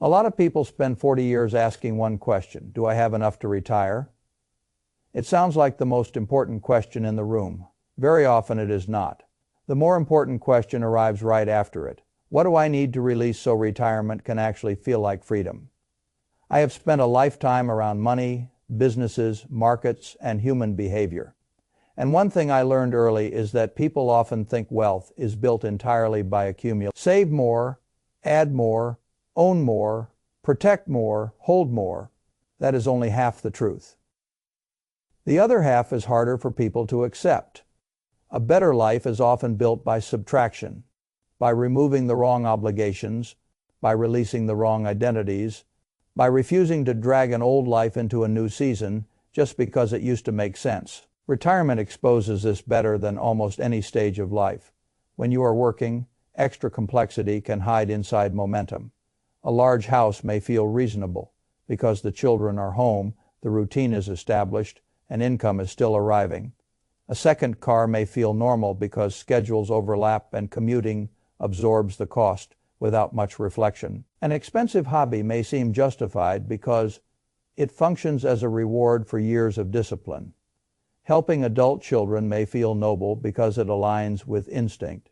A lot of people spend 40 years asking one question: do I have enough to retire? It sounds like the most important question in the room. Very often it is not. The more important question arrives right after it. What do I need to release so retirement can actually feel like freedom? I have spent a lifetime around money, businesses, markets, and human behavior. And one thing I learned early is that people often think wealth is built entirely by accumulation. Save more, add more, own more, protect more, hold more. That is only half the truth. The other half is harder for people to accept. A better life is often built by subtraction, by removing the wrong obligations, by releasing the wrong identities, by refusing to drag an old life into a new season just because it used to make sense. Retirement exposes this better than almost any stage of life. When you are working, extra complexity can hide inside momentum. A large house may feel reasonable because the children are home, the routine is established, and income is still arriving. A second car may feel normal because schedules overlap and commuting absorbs the cost without much reflection. An expensive hobby may seem justified because it functions as a reward for years of discipline. Helping adult children may feel noble because it aligns with instinct,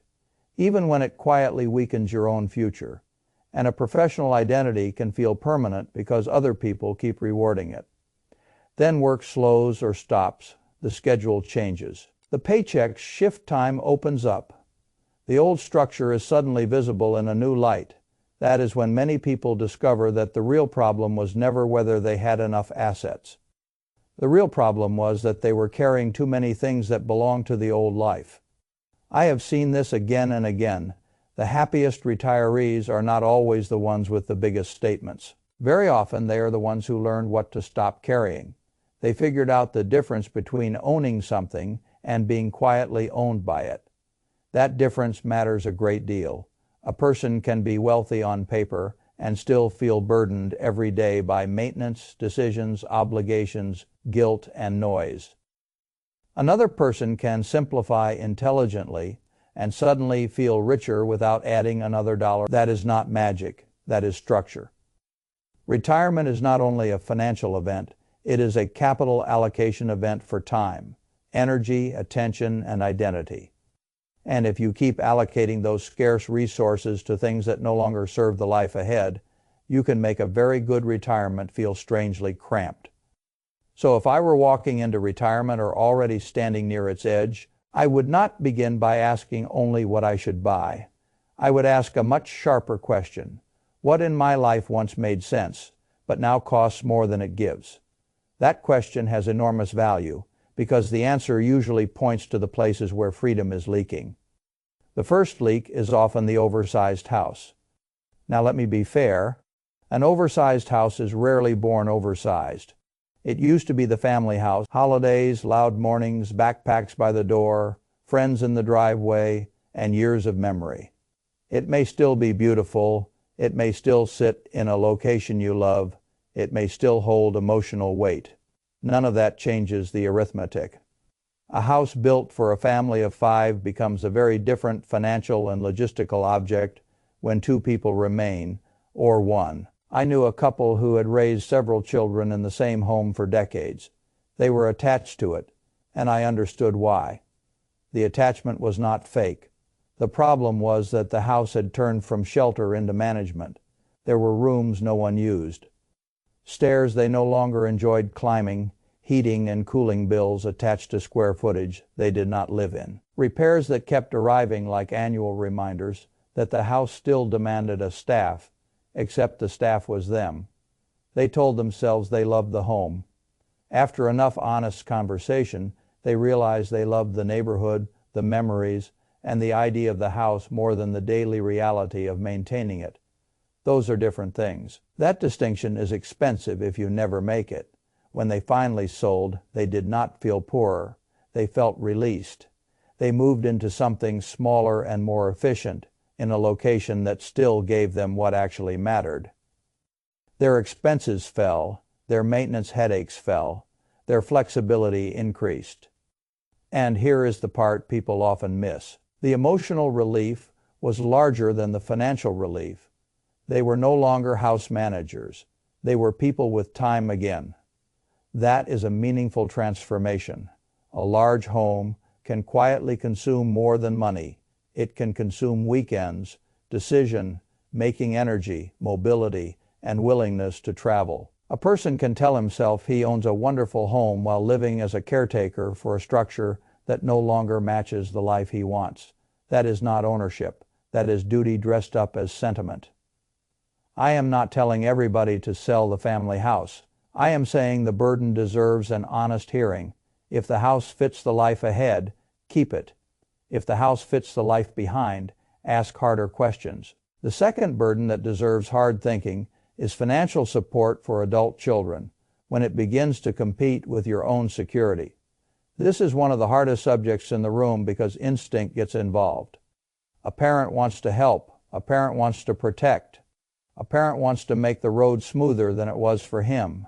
even when it quietly weakens your own future. And a professional identity can feel permanent because other people keep rewarding it. Then work slows or stops. The schedule changes. The paycheck shift time opens up. The old structure is suddenly visible in a new light. That is when many people discover that the real problem was never whether they had enough assets. The real problem was that they were carrying too many things that belonged to the old life. I have seen this again and again. The happiest retirees are not always the ones with the biggest statements. Very often they are the ones who learned what to stop carrying. They figured out the difference between owning something and being quietly owned by it. That difference matters a great deal. A person can be wealthy on paper and still feel burdened every day by maintenance, decisions, obligations, guilt, and noise. Another person can simplify intelligently and suddenly feel richer without adding another dollar. That is not magic, that is structure. Retirement is not only a financial event, it is a capital allocation event for time, energy, attention, and identity. And if you keep allocating those scarce resources to things that no longer serve the life ahead, you can make a very good retirement feel strangely cramped. So if I were walking into retirement or already standing near its edge, I would not begin by asking only what I should buy. I would ask a much sharper question. What in my life once made sense, but now costs more than it gives? That question has enormous value, because the answer usually points to the places where freedom is leaking. The first leak is often the oversized house. Now let me be fair. An oversized house is rarely born oversized. It used to be the family house. Holidays, loud mornings, backpacks by the door, friends in the driveway, and years of memory. It may still be beautiful. It may still sit in a location you love. It may still hold emotional weight. None of that changes the arithmetic. A house built for a family of 5 becomes a very different financial and logistical object when 2 people remain, or 1. I knew a couple who had raised several children in the same home for decades. They were attached to it, and I understood why. The attachment was not fake. The problem was that the house had turned from shelter into management. There were rooms no one used. Stairs they no longer enjoyed climbing, heating and cooling bills attached to square footage they did not live in. Repairs that kept arriving like annual reminders that the house still demanded a staff, except the staff was them. They told themselves they loved the home. After enough honest conversation, they realized they loved the neighborhood, the memories, and the idea of the house more than the daily reality of maintaining it. Those are different things. That distinction is expensive if you never make it. When they finally sold, they did not feel poorer. They felt released. They moved into something smaller and more efficient, in a location that still gave them what actually mattered. Their expenses fell, their maintenance headaches fell, their flexibility increased. And here is the part people often miss. The emotional relief was larger than the financial relief. They were no longer house managers. They were people with time again. That is a meaningful transformation. A large home can quietly consume more than money. It can consume weekends, decision-making energy, mobility, and willingness to travel. A person can tell himself he owns a wonderful home while living as a caretaker for a structure that no longer matches the life he wants. That is not ownership. That is duty dressed up as sentiment. I am not telling everybody to sell the family house. I am saying the burden deserves an honest hearing. If the house fits the life ahead, keep it. If the house fits the life behind, ask harder questions. The second burden that deserves hard thinking is financial support for adult children when it begins to compete with your own security. This is one of the hardest subjects in the room because instinct gets involved. A parent wants to help. A parent wants to protect. A parent wants to make the road smoother than it was for him.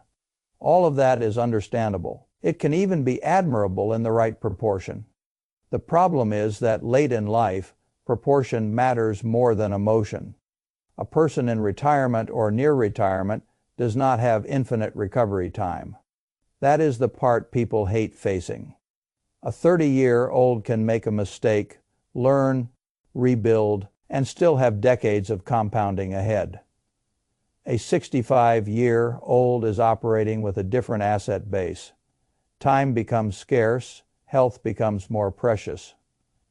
All of that is understandable. It can even be admirable in the right proportion. The problem is that late in life, proportion matters more than emotion. A person in retirement or near retirement does not have infinite recovery time. That is the part people hate facing. A 30-year-old can make a mistake, learn, rebuild, and still have decades of compounding ahead. A 65-year-old is operating with a different asset base. Time becomes scarce, health becomes more precious.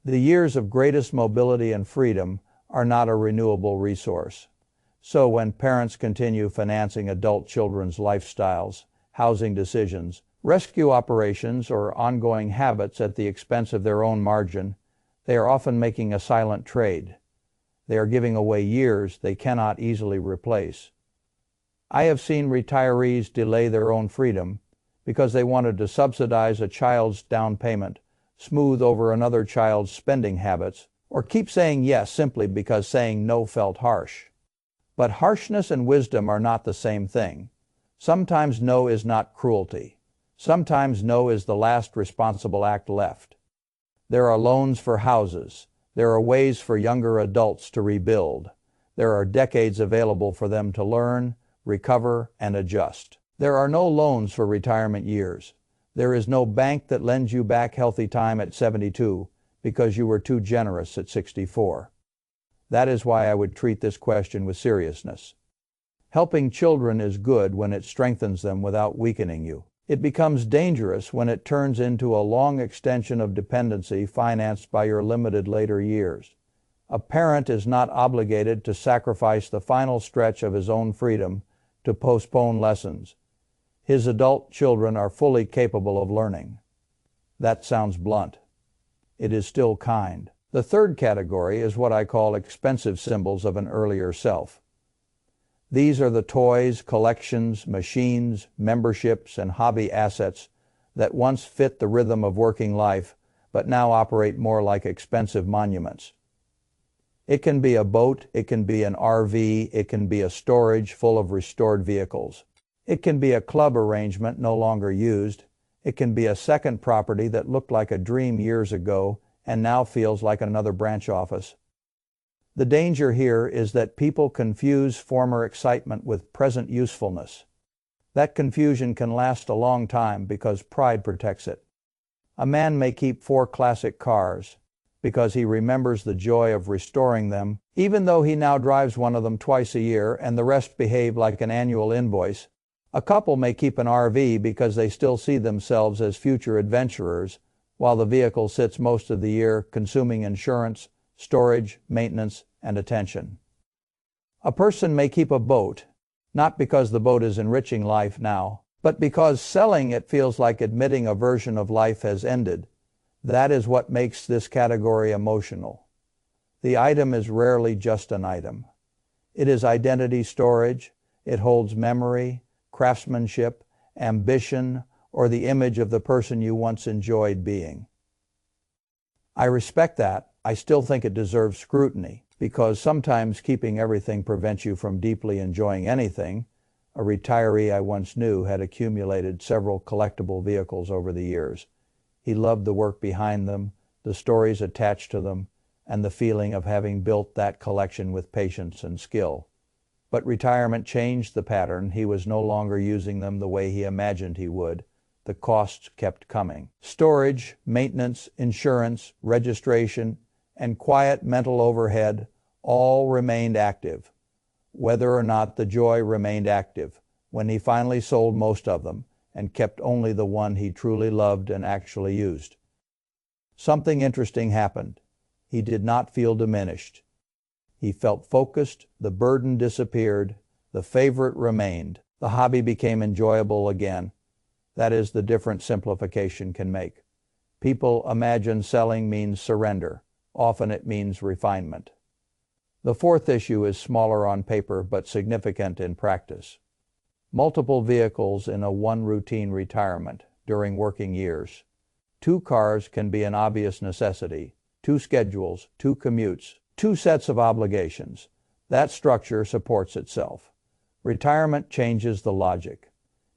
The years of greatest mobility and freedom are not a renewable resource. So when parents continue financing adult children's lifestyles, housing decisions, rescue operations, or ongoing habits at the expense of their own margin, they are often making a silent trade. They are giving away years they cannot easily replace. I have seen retirees delay their own freedom because they wanted to subsidize a child's down payment, smooth over another child's spending habits, or keep saying yes simply because saying no felt harsh. But harshness and wisdom are not the same thing. Sometimes no is not cruelty. Sometimes no is the last responsible act left. There are loans for houses. There are ways for younger adults to rebuild. There are decades available for them to learn, recover, and adjust. There are no loans for retirement years. There is no bank that lends you back healthy time at 72 because you were too generous at 64. That is why I would treat this question with seriousness. Helping children is good when it strengthens them without weakening you. It becomes dangerous when it turns into a long extension of dependency financed by your limited later years. A parent is not obligated to sacrifice the final stretch of his own freedom to postpone lessons. His adult children are fully capable of learning. That sounds blunt. It is still kind. The third category is what I call expensive symbols of an earlier self. These are the toys, collections, machines, memberships, and hobby assets that once fit the rhythm of working life, but now operate more like expensive monuments. It can be a boat, it can be an RV, it can be a storage full of restored vehicles. It can be a club arrangement no longer used. It can be a second property that looked like a dream years ago and now feels like another branch office. The danger here is that people confuse former excitement with present usefulness. That confusion can last a long time because pride protects it. A man may keep 4 classic cars because he remembers the joy of restoring them, even though he now drives one of them twice a year and the rest behave like an annual invoice. A couple may keep an RV because they still see themselves as future adventurers, while the vehicle sits most of the year consuming insurance, storage, maintenance, and attention. A person may keep a boat, not because the boat is enriching life now, but because selling it feels like admitting a version of life has ended. That is what makes this category emotional. The item is rarely just an item. It is identity storage. It holds memory, craftsmanship, ambition, or the image of the person you once enjoyed being. I respect that. I still think it deserves scrutiny, because sometimes keeping everything prevents you from deeply enjoying anything. A retiree I once knew had accumulated several collectible vehicles over the years. He loved the work behind them, the stories attached to them, and the feeling of having built that collection with patience and skill. But retirement changed the pattern. He was no longer using them the way he imagined he would. The costs kept coming. Storage, maintenance, insurance, registration, and quiet mental overhead all remained active. Whether or not the joy remained active, when he finally sold most of them and kept only the one he truly loved and actually used, something interesting happened. He did not feel diminished. He felt focused, the burden disappeared, the favorite remained, the hobby became enjoyable again. That is the difference simplification can make. People imagine selling means surrender. Often it means refinement. The fourth issue is smaller on paper but significant in practice. Multiple vehicles in a one routine retirement during working years. 2 cars can be an obvious necessity. 2 schedules, 2 commutes, 2 sets of obligations. That structure supports itself. Retirement changes the logic.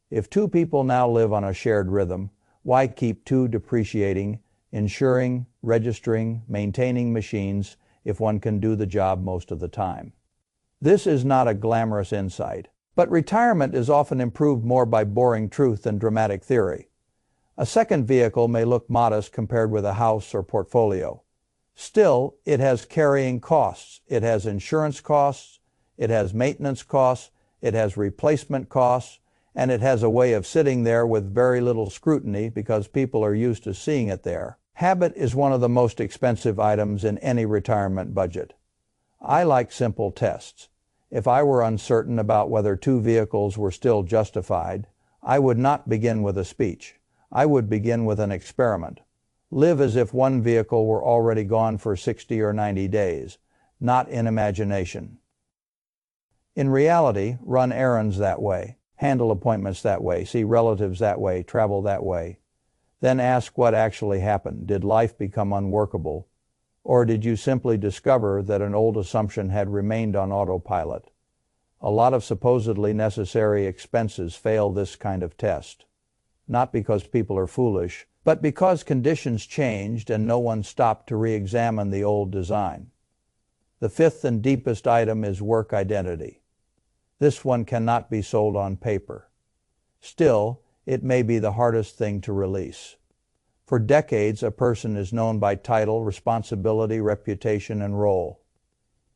If 2 people now live on a shared rhythm, why keep 2 depreciating, insuring, registering, maintaining machines if one can do the job most of the time? This is not a glamorous insight, but retirement is often improved more by boring truth than dramatic theory. A second vehicle may look modest compared with a house or portfolio. Still, it has carrying costs. It has insurance costs, it has maintenance costs, it has replacement costs, and it has a way of sitting there with very little scrutiny because people are used to seeing it there. Habit is one of the most expensive items in any retirement budget. I like simple tests. If I were uncertain about whether 2 vehicles were still justified, I would not begin with a speech. I would begin with an experiment. Live as if 1 vehicle were already gone for 60 or 90 days, not in imagination. In reality, run errands that way, handle appointments that way, see relatives that way, travel that way. Then ask what actually happened. Did life become unworkable? Or did you simply discover that an old assumption had remained on autopilot? A lot of supposedly necessary expenses fail this kind of test. Not because people are foolish, but because conditions changed and no one stopped to re-examine the old design. The 5th and deepest item is work identity. This one cannot be sold on paper. Still, it may be the hardest thing to release. For decades, a person is known by title, responsibility, reputation, and role.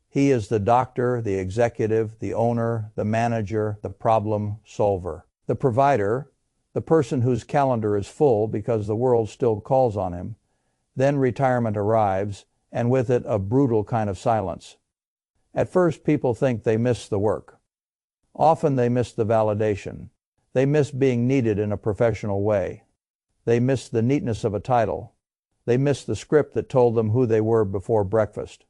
He is the doctor, the executive, the owner, the manager, the problem solver, the provider, the person whose calendar is full because the world still calls on him. Then retirement arrives, and with it a brutal kind of silence. At first, people think they miss the work. Often they miss the validation. They miss being needed in a professional way. They miss the neatness of a title. They miss the script that told them who they were before breakfast.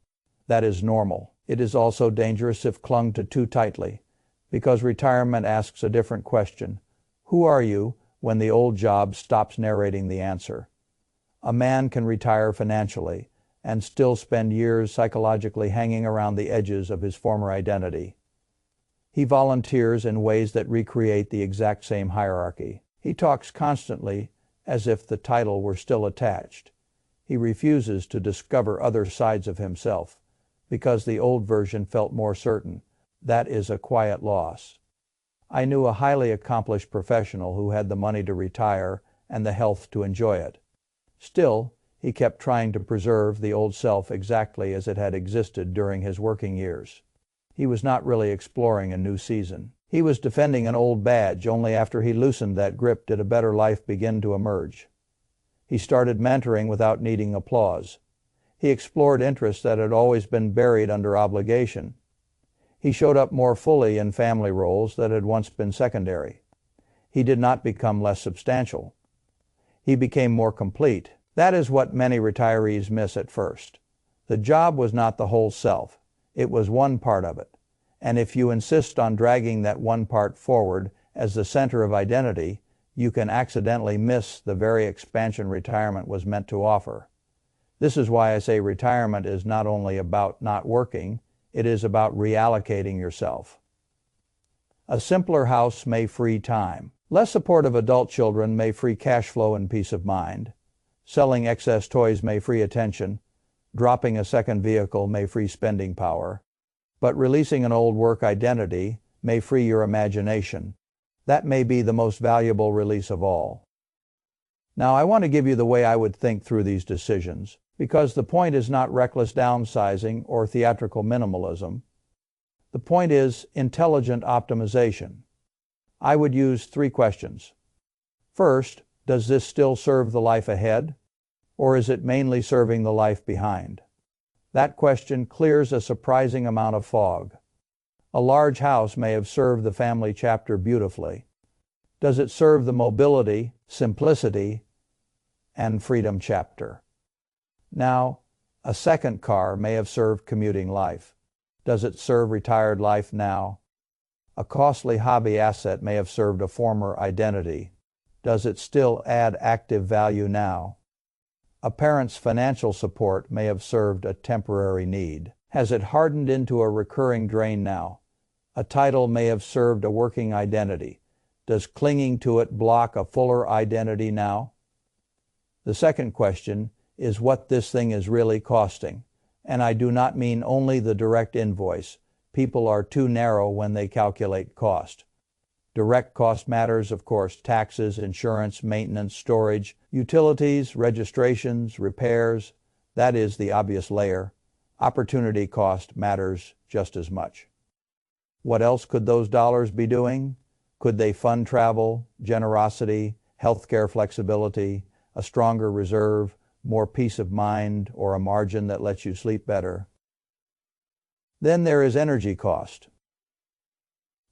That is normal. It is also dangerous if clung to too tightly, because retirement asks a different question. Who are you when the old job stops narrating the answer? A man can retire financially and still spend years psychologically hanging around the edges of his former identity. He volunteers in ways that recreate the exact same hierarchy. He talks constantly as if the title were still attached. He refuses to discover other sides of himself because the old version felt more certain. That is a quiet loss. I knew a highly accomplished professional who had the money to retire and the health to enjoy it. Still, he kept trying to preserve the old self exactly as it had existed during his working years. He was not really exploring a new season. He was defending an old badge. Only after he loosened that grip did a better life begin to emerge. He started mentoring without needing applause. He explored interests that had always been buried under obligation. He showed up more fully in family roles that had once been secondary. He did not become less substantial. He became more complete. That is what many retirees miss at first. The job was not the whole self. It was one part of it. And if you insist on dragging that one part forward as the center of identity, you can accidentally miss the very expansion retirement was meant to offer. This is why I say retirement is not only about not working, it is about reallocating yourself. A simpler house may free time. Less supportive adult children may free cash flow and peace of mind. Selling excess toys may free attention. Dropping a second vehicle may free spending power. But releasing an old work identity may free your imagination. That may be the most valuable release of all. Now, I want to give you the way I would think through these decisions, because the point is not reckless downsizing or theatrical minimalism. The point is intelligent optimization. I would use 3 questions. First, does this still serve the life ahead, or is it mainly serving the life behind? That question clears a surprising amount of fog. A large house may have served the family chapter beautifully. Does it serve the mobility, simplicity, and freedom chapter? Now, a second car may have served commuting life. Does it serve retired life now? A costly hobby asset may have served a former identity. Does it still add active value now? A parent's financial support may have served a temporary need. Has it hardened into a recurring drain now? A title may have served a working identity. Does clinging to it block a fuller identity now? The second question is what this thing is really costing. And I do not mean only the direct invoice. People are too narrow when they calculate cost. Direct cost matters, of course: taxes, insurance, maintenance, storage, utilities, registrations, repairs. That is the obvious layer. Opportunity cost matters just as much. What else could those dollars be doing? Could they fund travel, generosity, healthcare flexibility, a stronger reserve, more peace of mind, or a margin that lets you sleep better? Then there is energy cost.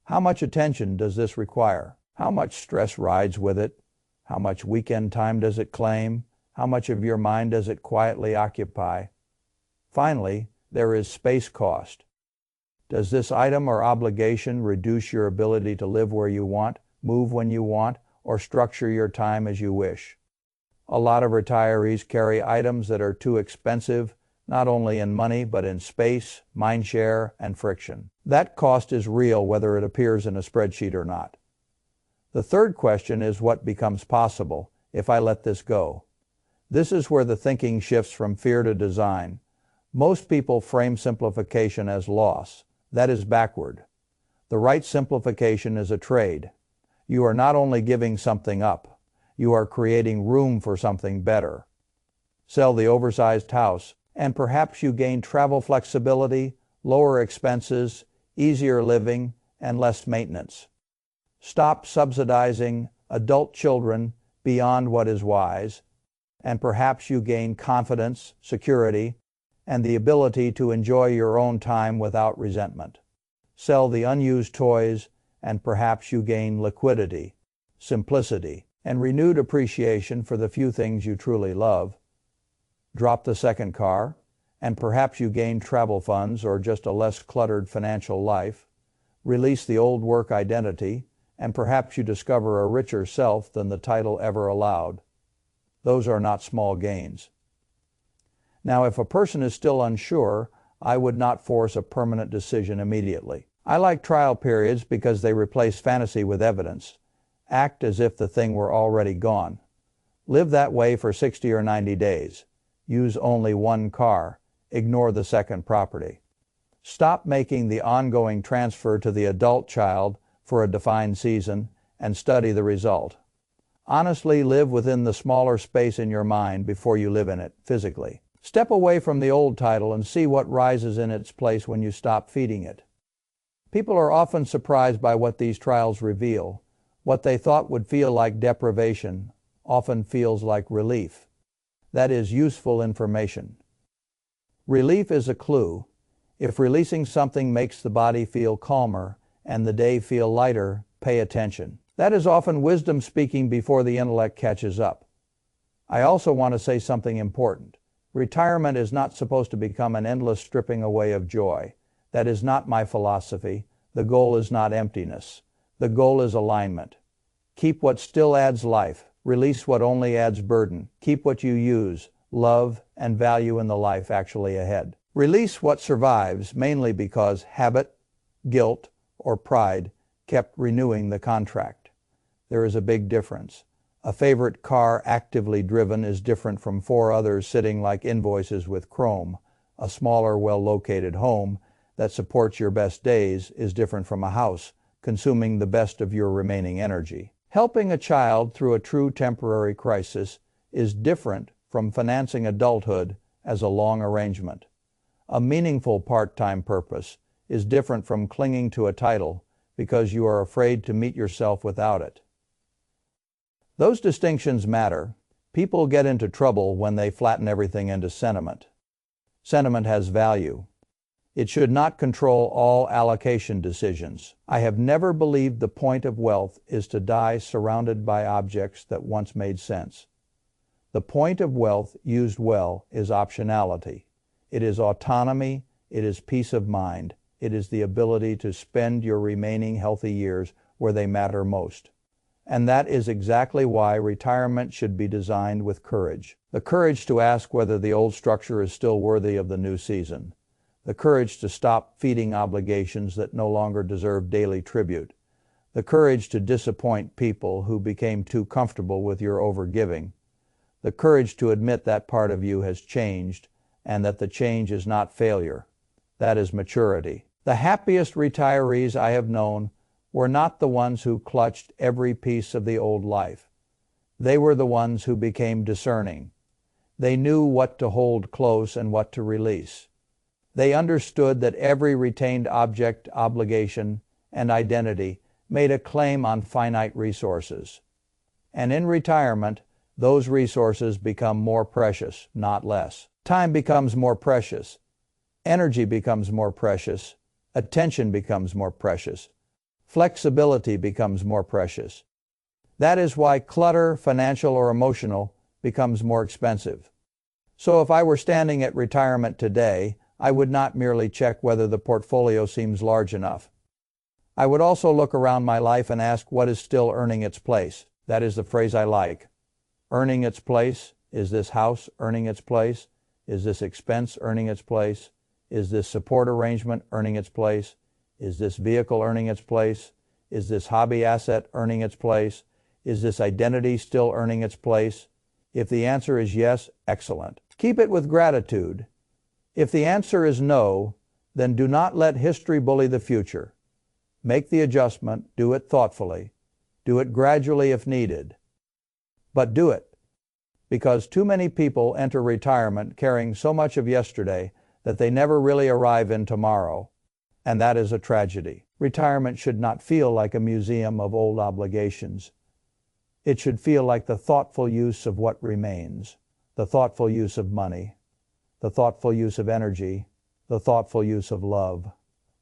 How much attention does this require? How much stress rides with it? How much weekend time does it claim? How much of your mind does it quietly occupy? Finally, there is space cost. Does this item or obligation reduce your ability to live where you want, move when you want, or structure your time as you wish? A lot of retirees carry items that are too expensive, not only in money, but in space, mind share, and friction. That cost is real whether it appears in a spreadsheet or not. The third question is what becomes possible if I let this go. This is where the thinking shifts from fear to design. Most people frame simplification as loss. That is backward. The right simplification is a trade. You are not only giving something up, you are creating room for something better. Sell the oversized house, and perhaps you gain travel flexibility, lower expenses, easier living, and less maintenance. Stop subsidizing adult children beyond what is wise, and perhaps you gain confidence, security, and the ability to enjoy your own time without resentment. Sell the unused toys, and perhaps you gain liquidity, simplicity, and renewed appreciation for the few things you truly love. Drop the second car, and perhaps you gain travel funds or just a less cluttered financial life. Release the old work identity, and perhaps you discover a richer self than the title ever allowed. Those are not small gains. Now, if a person is still unsure, I would not force a permanent decision immediately. I like trial periods because they replace fantasy with evidence. Act as if the thing were already gone. Live that way for 60 or 90 days. Use only one car. Ignore the second property. Stop making the ongoing transfer to the adult child for a defined season and study the result. Honestly, live within the smaller space in your mind before you live in it physically. Step away from the old title and see what rises in its place when you stop feeding it. People are often surprised by what these trials reveal. What they thought would feel like deprivation often feels like relief. That is useful information. Relief is a clue. If releasing something makes the body feel calmer and the day feel lighter, pay attention. That is often wisdom speaking before the intellect catches up. I also want to say something important. Retirement is not supposed to become an endless stripping away of joy. That is not my philosophy. The goal is not emptiness. The goal is alignment. Keep what still adds life. Release what only adds burden. Keep what you use, love, and value in the life actually ahead. Release what survives, mainly because habit, guilt, or pride kept renewing the contract. There is a big difference. A favorite car actively driven is different from 4 others sitting like invoices with chrome. A smaller, well-located home that supports your best days is different from a house consuming the best of your remaining energy. Helping a child through a true temporary crisis is different from financing adulthood as a long arrangement. A meaningful part-time purpose is different from clinging to a title because you are afraid to meet yourself without it. Those distinctions matter. People get into trouble when they flatten everything into sentiment. Sentiment has value. It should not control all allocation decisions. I have never believed the point of wealth is to die surrounded by objects that once made sense. The point of wealth, used well, is optionality. It is autonomy. It is peace of mind. It is the ability to spend your remaining healthy years where they matter most. And that is exactly why retirement should be designed with courage. The courage to ask whether the old structure is still worthy of the new season. The courage to stop feeding obligations that no longer deserve daily tribute. The courage to disappoint people who became too comfortable with your overgiving. The courage to admit that part of you has changed and that the change is not failure. That is maturity. The happiest retirees I have known were not the ones who clutched every piece of the old life. They were the ones who became discerning. They knew what to hold close and what to release. They understood that every retained object, obligation, and identity made a claim on finite resources. And in retirement, those resources become more precious, not less. Time becomes more precious. Energy becomes more precious. Attention becomes more precious. Flexibility becomes more precious. That is why clutter, financial or emotional, becomes more expensive. So if I were standing at retirement today, I would not merely check whether the portfolio seems large enough. I would also look around my life and ask what is still earning its place. That is the phrase I like. Earning its place. Is this house earning its place? Is this expense earning its place? Is this support arrangement earning its place? Is this vehicle earning its place? Is this hobby asset earning its place? Is this identity still earning its place? If the answer is yes, excellent. Keep it with gratitude. If the answer is no, then do not let history bully the future. Make the adjustment, do it thoughtfully, do it gradually if needed. But do it, because too many people enter retirement carrying so much of yesterday that they never really arrive in tomorrow, and that is a tragedy. Retirement should not feel like a museum of old obligations. It should feel like the thoughtful use of what remains, the thoughtful use of money, the thoughtful use of energy, the thoughtful use of love,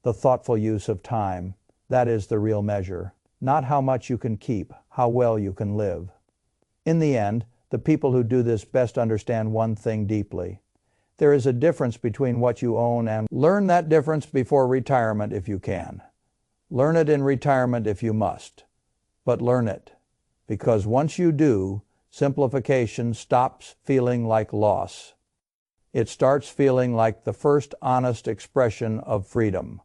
the thoughtful use of time. That is the real measure. Not how much you can keep, how well you can live. In the end, the people who do this best understand one thing deeply. There is a difference between what you own and learn that difference before retirement if you can. Learn it in retirement if you must. But learn it, because once you do, simplification stops feeling like loss. It starts feeling like the first honest expression of freedom.